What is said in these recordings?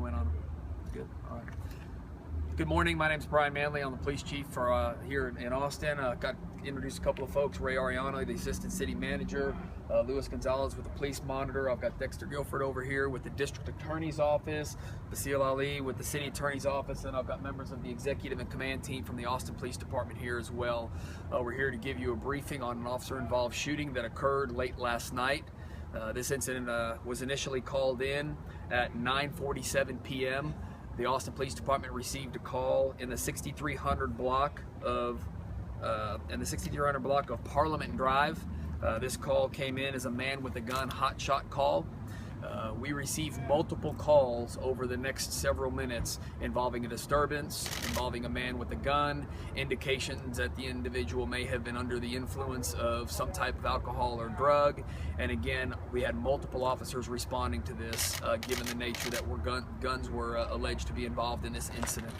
went on them. Good. All right. Good morning. My name is Brian Manley. I'm the police chief for here in Austin. Got introduced a couple of folks. Ray Ariano, the assistant city manager. Luis Gonzalez with the police monitor. I've got Dexter Guilford over here with the district attorney's office. Basil Ali with the city attorney's office, and I've got members of the executive and command team from the Austin Police Department here as well. We're here to give you a briefing on an officer-involved shooting that occurred late last night. This incident was initially called in at 9:47 p.m. The Austin Police Department received a call in the 6300 block of Parliament Drive. This call came in as a man with a gun hotshot call. We received multiple calls over the next several minutes involving a disturbance, involving a man with a gun, indications that the individual may have been under the influence of some type of alcohol or drug. And again, we had multiple officers responding to this, given the nature that guns were alleged to be involved in this incident.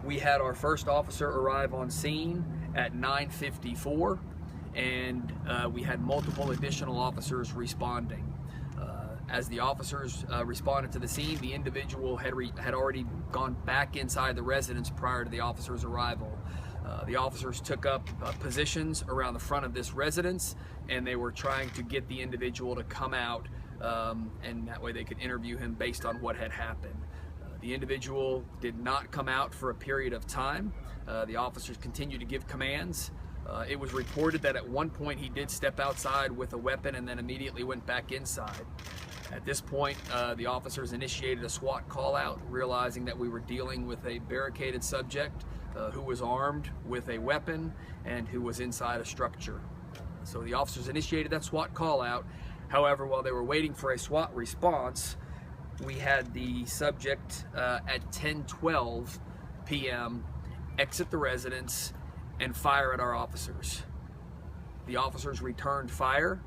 We had our first officer arrive on scene at 9:54. And we had multiple additional officers responding. As the officers responded to the scene, the individual had already gone back inside the residence prior to the officer's arrival. The officers took up positions around the front of this residence, and they were trying to get the individual to come out, and that way they could interview him based on what had happened. The individual did not come out for a period of time. The officers continued to give commands. It was reported that at one point he did step outside with a weapon and then immediately went back inside. At this point, the officers initiated a SWAT call out, realizing that we were dealing with a barricaded subject who was armed with a weapon and who was inside a structure. So the officers initiated that SWAT call out. However, while they were waiting for a SWAT response, we had the subject at 10:12 p.m. exit the residence and fire at our officers. The officers returned fire,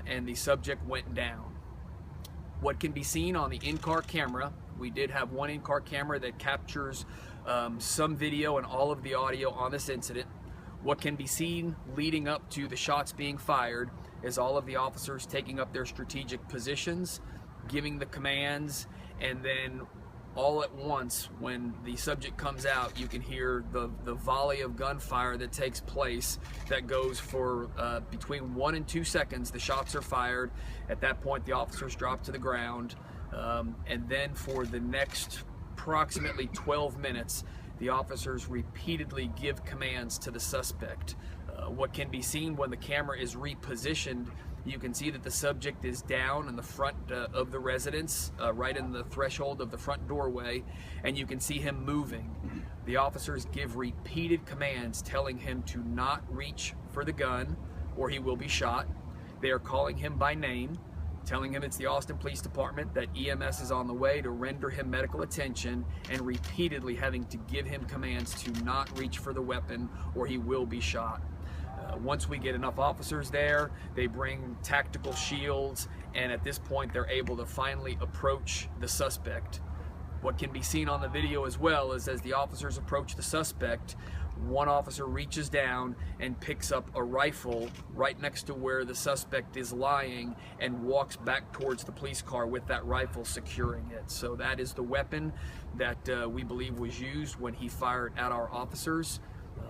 and the subject went down. What can be seen on the in-car camera, we did have one in-car camera that captures some video and all of the audio on this incident. What can be seen leading up to the shots being fired is all of the officers taking up their strategic positions, giving the commands, and then all at once, when the subject comes out, you can hear the volley of gunfire that takes place that goes for between 1 and 2 seconds. The shots are fired. At that point, the officers drop to the ground. And then for the next approximately 12 minutes, the officers repeatedly give commands to the suspect. What can be seen when the camera is repositioned, you can see that the subject is down in the front of the residence, right in the threshold of the front doorway, and you can see him moving. The officers give repeated commands telling him to not reach for the gun or he will be shot. They are calling him by name, telling him it's the Austin Police Department, that EMS is on the way to render him medical attention, and repeatedly having to give him commands to not reach for the weapon or he will be shot. Once we get enough officers there, they bring tactical shields, and at this point they're able to finally approach the suspect. What can be seen on the video as well is as the officers approach the suspect, one officer reaches down and picks up a rifle right next to where the suspect is lying and walks back towards the police car with that rifle securing it. So that is the weapon that we believe was used when he fired at our officers.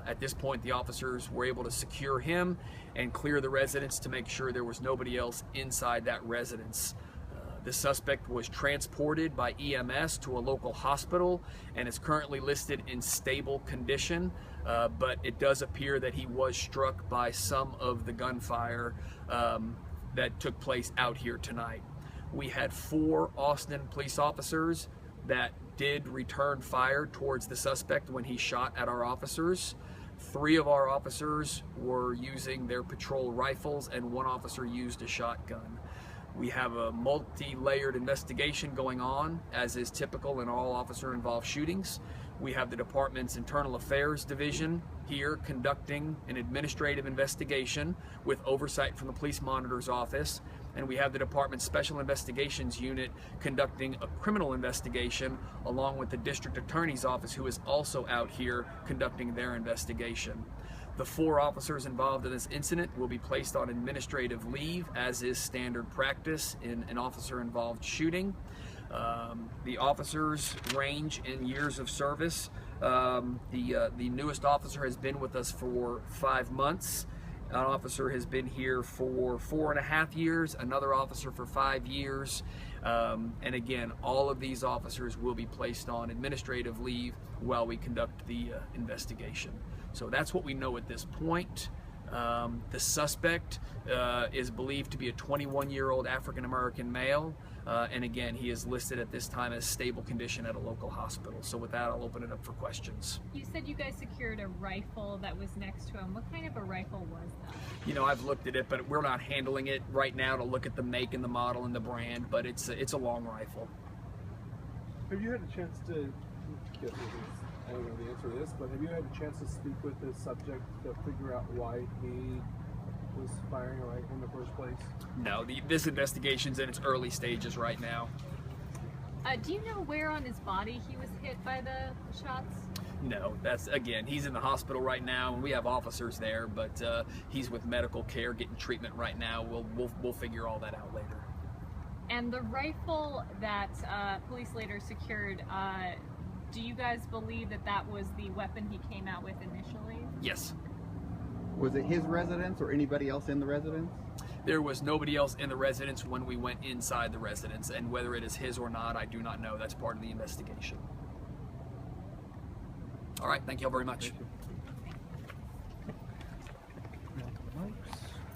At this point, the officers were able to secure him and clear the residence to make sure there was nobody else inside that residence. The suspect was transported by EMS to a local hospital and is currently listed in stable condition, but it does appear that he was struck by some of the gunfire that took place out here tonight. We had 4 Austin police officers that did return fire towards the suspect when he shot at our officers. 3 of our officers were using their patrol rifles, and 1 officer used a shotgun. We have a multi-layered investigation going on, as is typical in all officer-involved shootings. We have the department's Internal Affairs Division here conducting an administrative investigation with oversight from the Police Monitor's office, and we have the department's Special Investigations Unit conducting a criminal investigation along with the District Attorney's office, who is also out here conducting their investigation. The 4 officers involved in this incident will be placed on administrative leave, as is standard practice in an officer-involved shooting. The officers range in years of service. The newest officer has been with us for 5 months. An officer has been here for 4.5 years, another officer for 5 years. And again, all of these officers will be placed on administrative leave while we conduct the investigation. So that's what we know at this point. The suspect is believed to be a 21-year-old African-American male. And again, he is listed at this time as stable condition at a local hospital. So with that, I'll open it up for questions. You said you guys secured a rifle that was next to him. What kind of a rifle was that? You know, I've looked at it, but we're not handling it right now to look at the make and the model and the brand, but it's a long rifle. Have you had a chance to get this? I don't know the answer to this, but have you had a chance to speak with this subject to figure out why he was firing a rifle in the first place? No, this investigation's in its early stages right now. Do you know where on his body he was hit by the shots? No, that's, again, he's in the hospital right now, and we have officers there, but he's with medical care, getting treatment right now. We'll figure all that out later. And the rifle that police later secured, do you guys believe that that was the weapon he came out with initially? Yes. Was it his residence or anybody else in the residence? There was nobody else in the residence when we went inside the residence, and whether it is his or not, I do not know. That's part of the investigation. All right, thank you all very much. Thank you.